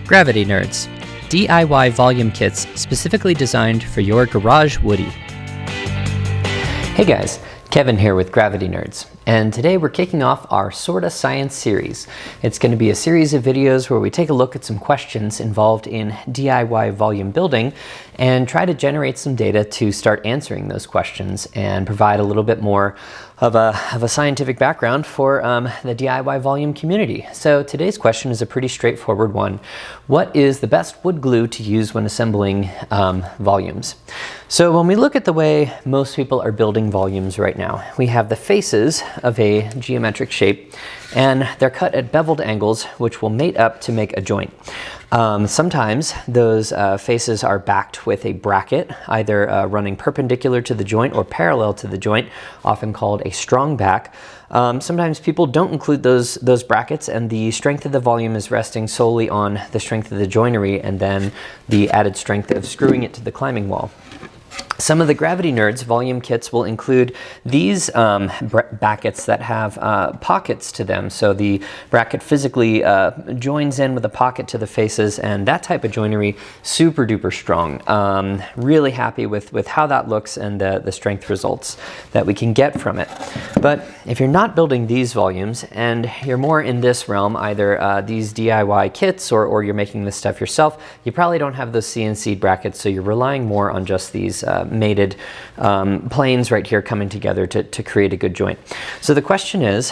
Gravity Nerds, DIY volume kits specifically designed for your garage woody. Hey guys, Kevin here with Gravity Nerds, and today we're kicking off our Sorta Science series. It's going to be a series of videos where we take a look at some questions involved in DIY volume building and try to generate some data to start answering those questions and provide a little bit more of a scientific background for the DIY volume community. So today's question is a pretty straightforward one. What is the best wood glue to use when assembling volumes? So when we look at the way most people are building volumes right now, we have the faces of a geometric shape, and they're cut at beveled angles, which will mate up to make a joint. Sometimes those faces are backed with a bracket, either running perpendicular to the joint or parallel to the joint, often called a strong back. Sometimes people don't include those brackets, and the strength of the volume is resting solely on the strength of the joinery and then the added strength of screwing it to the climbing wall. Some of the Gravity Nerds volume kits will include these brackets that have pockets to them. So the bracket physically joins in with a pocket to the faces, and that type of joinery, super duper strong. Really happy with how that looks and the strength results that we can get from it. But if you're not building these volumes and you're more in this realm, either these DIY kits or you're making this stuff yourself, you probably don't have those CNC brackets, so you're relying more on just these mated planes right here coming together to create a good joint. So the question is,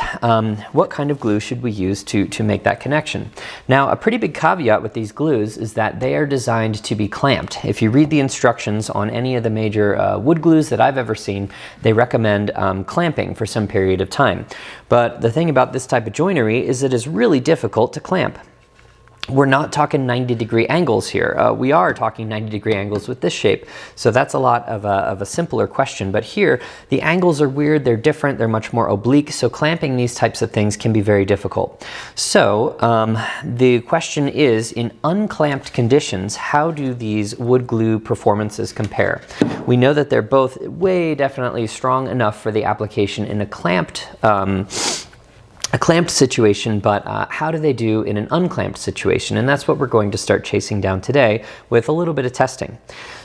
what kind of glue should we use to make that connection? Now, a pretty big caveat with these glues is that they are designed to be clamped. If you read the instructions on any of the major wood glues that I've ever seen, they recommend clamping for some period of time. But the thing about this type of joinery is it is really difficult to clamp. We're not talking 90-degree angles here. We are talking 90-degree angles with this shape, so that's a lot of a simpler question. But here, the angles are weird, they're different, they're much more oblique, so clamping these types of things can be very difficult. So the question is, in unclamped conditions, how do these wood glue performances compare? We know that they're both definitely strong enough for the application in a clamped situation, but how do they do in an unclamped situation? And that's what we're going to start chasing down today with a little bit of testing.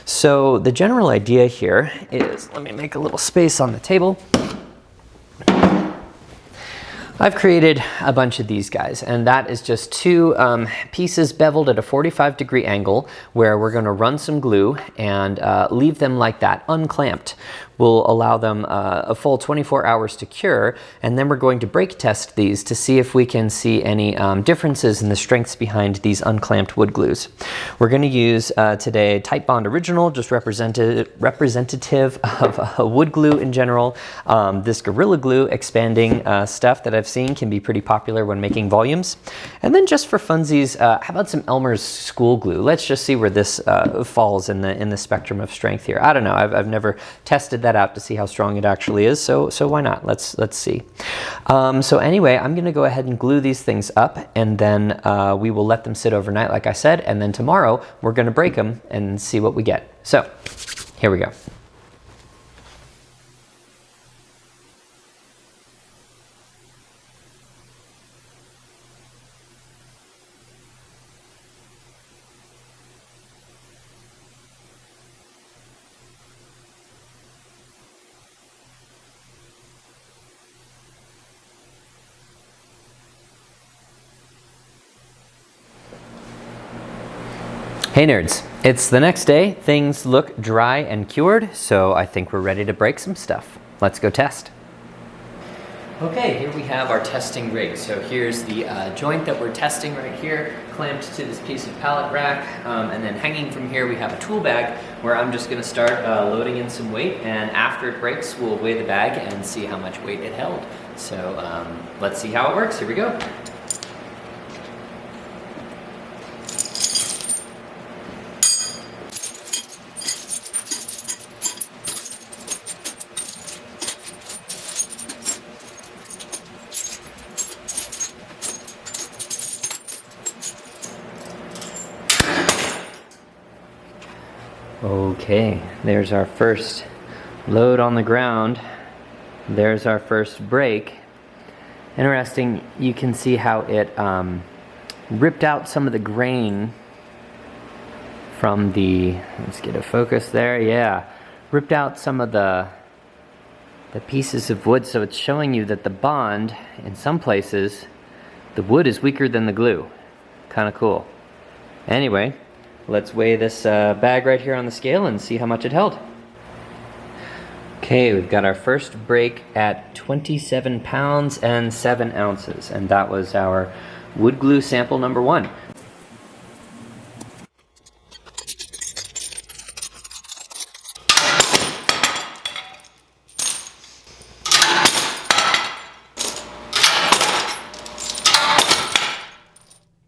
So the general idea here is, let me make a little space on the table. I've created a bunch of these guys, and that is just two pieces beveled at a 45-degree angle where we're going to run some glue and leave them like that, unclamped. We'll allow them a full 24 hours to cure, and then we're going to break test these to see if we can see any differences in the strengths behind these unclamped wood glues. We're going to use today Titebond Original, just representative of wood glue in general. This Gorilla Glue expanding stuff that I've seen can be pretty popular when making volumes. And then just for funsies, how about some Elmer's School Glue? Let's just see where this falls in the spectrum of strength here. I don't know, I've never tested that out to see how strong it actually is, so why not? Let's see. So anyway, I'm going to go ahead and glue these things up, and then we will let them sit overnight, like I said, and then tomorrow we're going to break them and see what we get. So here we go. Hey nerds, it's the next day. Things look dry and cured, so I think we're ready to break some stuff. Let's go test. Okay, here we have our testing rig. So here's the joint that we're testing right here, clamped to this piece of pallet rack, and then hanging from here we have a tool bag where I'm just going to start loading in some weight, and after it breaks we'll weigh the bag and see how much weight it held. So let's see how it works. Here we go. Okay, there's our first load on the ground. There's our first break. Interesting, you can see how it ripped out some of the grain from the, let's get a focus there, yeah, ripped out some of the pieces of wood, so it's showing you that the bond, in some places, the wood is weaker than the glue. Kind of cool. Anyway, let's weigh this bag right here on the scale and see how much it held. Okay, we've got our first break at 27 pounds and 7 ounces, and that was our wood glue sample number 1.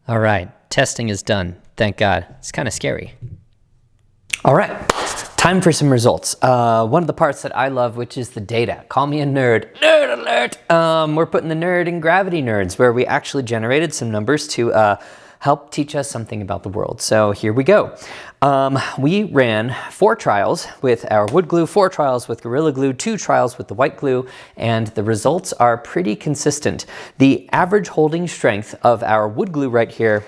All right, testing is done. Thank God. It's kind of scary. All right, time for some results. One of the parts that I love, which is the data. Call me a nerd. Nerd alert! We're putting the nerd in Gravity Nerds, where we actually generated some numbers to help teach us something about the world. So here we go. We ran 4 trials with our wood glue, 4 trials with Gorilla Glue, 2 trials with the white glue, and the results are pretty consistent. The average holding strength of our wood glue right here,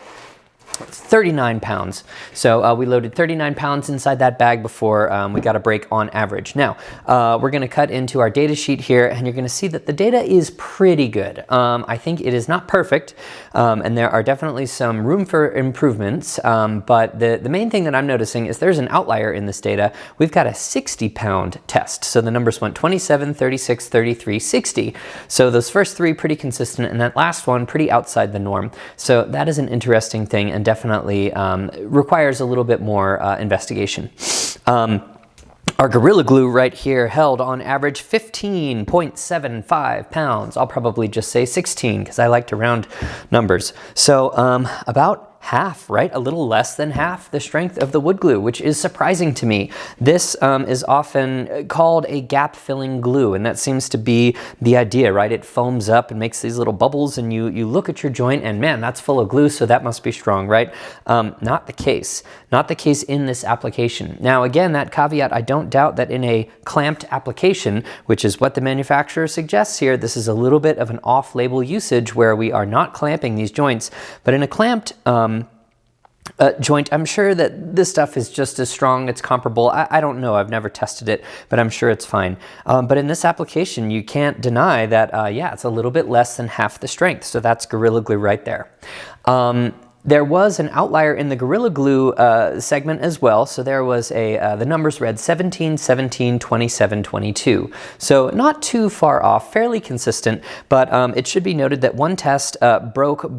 39 pounds. So we loaded 39 pounds inside that bag before we got a break on average. Now, we're going to cut into our data sheet here, and you're going to see that the data is pretty good. I think it is not perfect, and there are definitely some room for improvements, but the main thing that I'm noticing is there's an outlier in this data. We've got a 60-pound test. So the numbers went 27, 36, 33, 60. So those first 3 pretty consistent, and that last one pretty outside the norm. So that is an interesting thing, and definitely requires a little bit more investigation. Our Gorilla Glue right here held on average 15.75 pounds. I'll probably just say 16 because I like to round numbers. So about half, right? A little less than half the strength of the wood glue, which is surprising to me. This is often called a gap-filling glue, and that seems to be the idea, right? It foams up and makes these little bubbles, and you look at your joint and man, that's full of glue, so that must be strong, right? Not the case. Not the case in this application. Now, again, that caveat, I don't doubt that in a clamped application, which is what the manufacturer suggests here, this is a little bit of an off-label usage where we are not clamping these joints, but in a clamped joint, I'm sure that this stuff is just as strong, it's comparable. I don't know, I've never tested it, but I'm sure it's fine. But in this application, you can't deny that, yeah, it's a little bit less than half the strength. So that's Gorilla Glue right there. There was an outlier in the Gorilla Glue segment as well. So there was the numbers read 17, 17, 27, 22. So not too far off, fairly consistent, but it should be noted that one test broke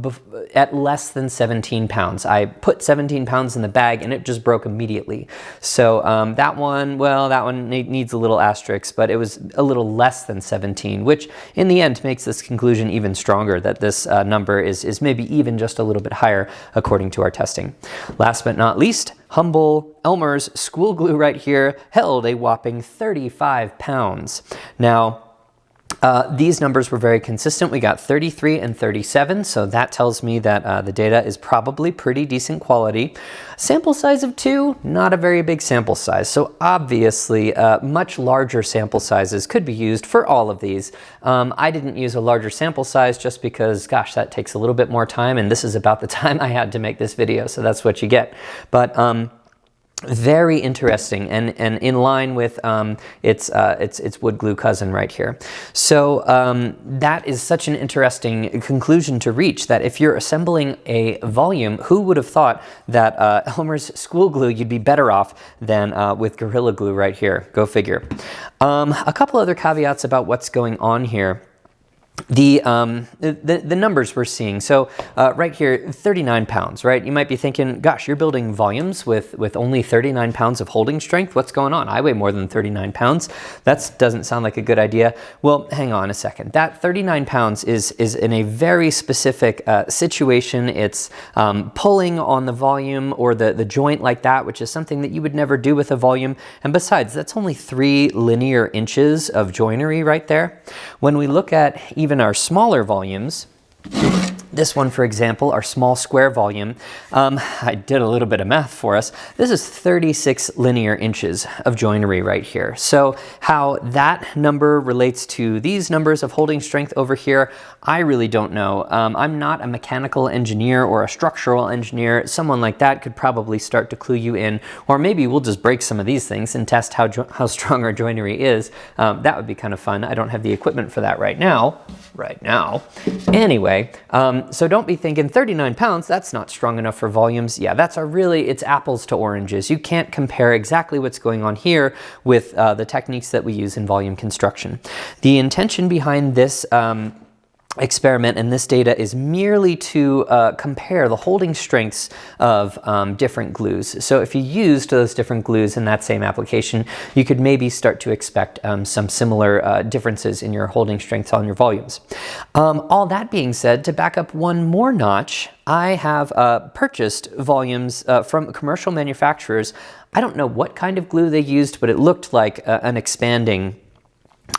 at less than 17 pounds. I put 17 pounds in the bag and it just broke immediately. So that one, well, that one needs a little asterisk, but it was a little less than 17, which in the end makes this conclusion even stronger, that this number is maybe even just a little bit higher according to our testing. Last but not least, Humble Elmer's school glue right here held a whopping 35 pounds. Now, these numbers were very consistent. We got 33 and 37, so that tells me that the data is probably pretty decent quality. Sample size of 2, not a very big sample size, so obviously much larger sample sizes could be used for all of these. I didn't use a larger sample size just because, gosh, that takes a little bit more time, and this is about the time I had to make this video, so that's what you get. But very interesting and in line with its wood glue cousin right here. So that is such an interesting conclusion to reach, that if you're assembling a volume, who would have thought that Elmer's school glue, you'd be better off than with Gorilla Glue right here. Go figure. A couple other caveats about what's going on here. The numbers we're seeing. So right here, 39 pounds, right? You might be thinking, gosh, you're building volumes with only 39 pounds of holding strength. What's going on? I weigh more than 39 pounds. That doesn't sound like a good idea. Well, hang on a second. That 39 pounds is in a very specific situation. It's pulling on the volume or the joint like that, which is something that you would never do with a volume. And besides, that's only 3 linear inches of joinery right there. When we look at even our smaller volumes, This one, for example, our small square volume, I did a little bit of math for us. This is 36 linear inches of joinery right here. So how that number relates to these numbers of holding strength over here, I really don't know. I'm not a mechanical engineer or a structural engineer. Someone like that could probably start to clue you in, or maybe we'll just break some of these things and test how strong our joinery is. That would be kind of fun. I don't have the equipment for that right now. Anyway, so don't be thinking 39 pounds, that's not strong enough for volumes. Yeah, it's apples to oranges. You can't compare exactly what's going on here with the techniques that we use in volume construction. The intention behind this experiment and this data is merely to compare the holding strengths of different glues. So if you used those different glues in that same application, you could maybe start to expect some similar differences in your holding strengths on your volumes. All that being said, to back up one more notch, I have purchased volumes from commercial manufacturers. I don't know what kind of glue they used, but it looked like an expanding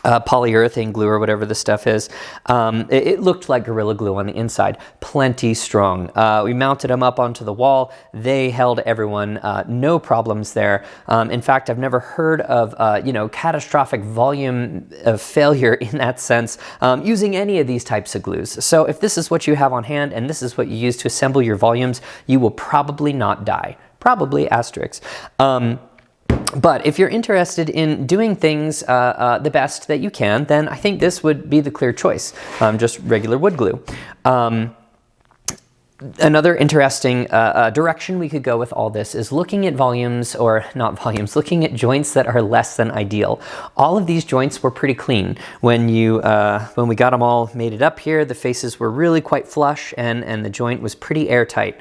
polyurethane glue or whatever the stuff is. It looked like Gorilla Glue on the inside, plenty strong. We mounted them up onto the wall. They held everyone, no problems there. In fact, I've never heard of catastrophic volume failure in that sense using any of these types of glues. So if this is what you have on hand and this is what you use to assemble your volumes, you will probably not die. Probably asterisk. But if you're interested in doing things the best that you can, then I think this would be the clear choice, just regular wood glue. Another interesting direction we could go with all this is looking at looking at joints that are less than ideal. All of these joints were pretty clean. When we got them all mated up here, the faces were really quite flush and the joint was pretty airtight.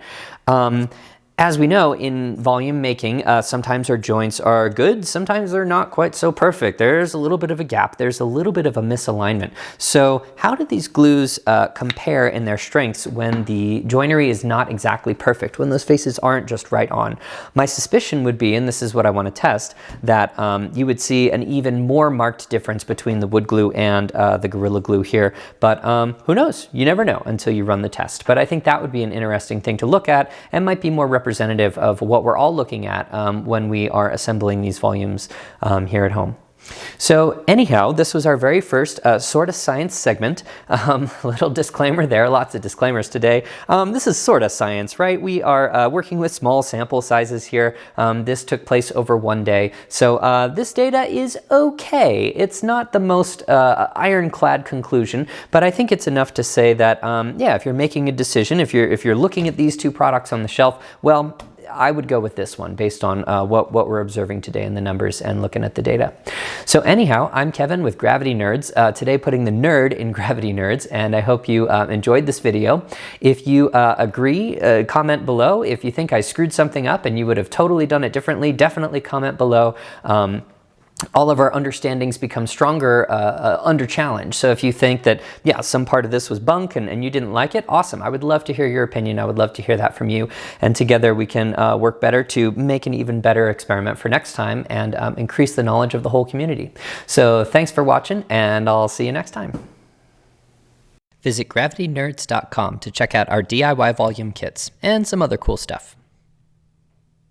As we know, in volume making, sometimes our joints are good, sometimes they're not quite so perfect. There's a little bit of a gap, there's a little bit of a misalignment. So how do these glues compare in their strengths when the joinery is not exactly perfect, when those faces aren't just right on? My suspicion would be, and this is what I want to test, that you would see an even more marked difference between the wood glue and the Gorilla Glue here. But who knows? You never know until you run the test. But I think that would be an interesting thing to look at and might be more representative of what we're all looking at when we are assembling these volumes here at home. So anyhow, this was our very first Sorta Science segment. Little disclaimer there, lots of disclaimers today. This is sorta science, right? We are working with small sample sizes here. This took place over one day. So this data is okay. It's not the most ironclad conclusion, but I think it's enough to say that, yeah, if you're making a decision, if you're looking at these two products on the shelf, well, I would go with this one based on what we're observing today in the numbers and looking at the data. So anyhow, I'm Kevin with Gravity Nerds, today putting the nerd in Gravity Nerds, and I hope you enjoyed this video. If you agree, comment below. If you think I screwed something up and you would have totally done it differently, definitely comment below. All of our understandings become stronger under challenge. So if you think that, yeah, some part of this was bunk and you didn't like it, awesome. I would love to hear your opinion. I would love to hear that from you. And together we can work better to make an even better experiment for next time and increase the knowledge of the whole community. So thanks for watching, and I'll see you next time. Visit gravitynerds.com to check out our DIY volume kits and some other cool stuff.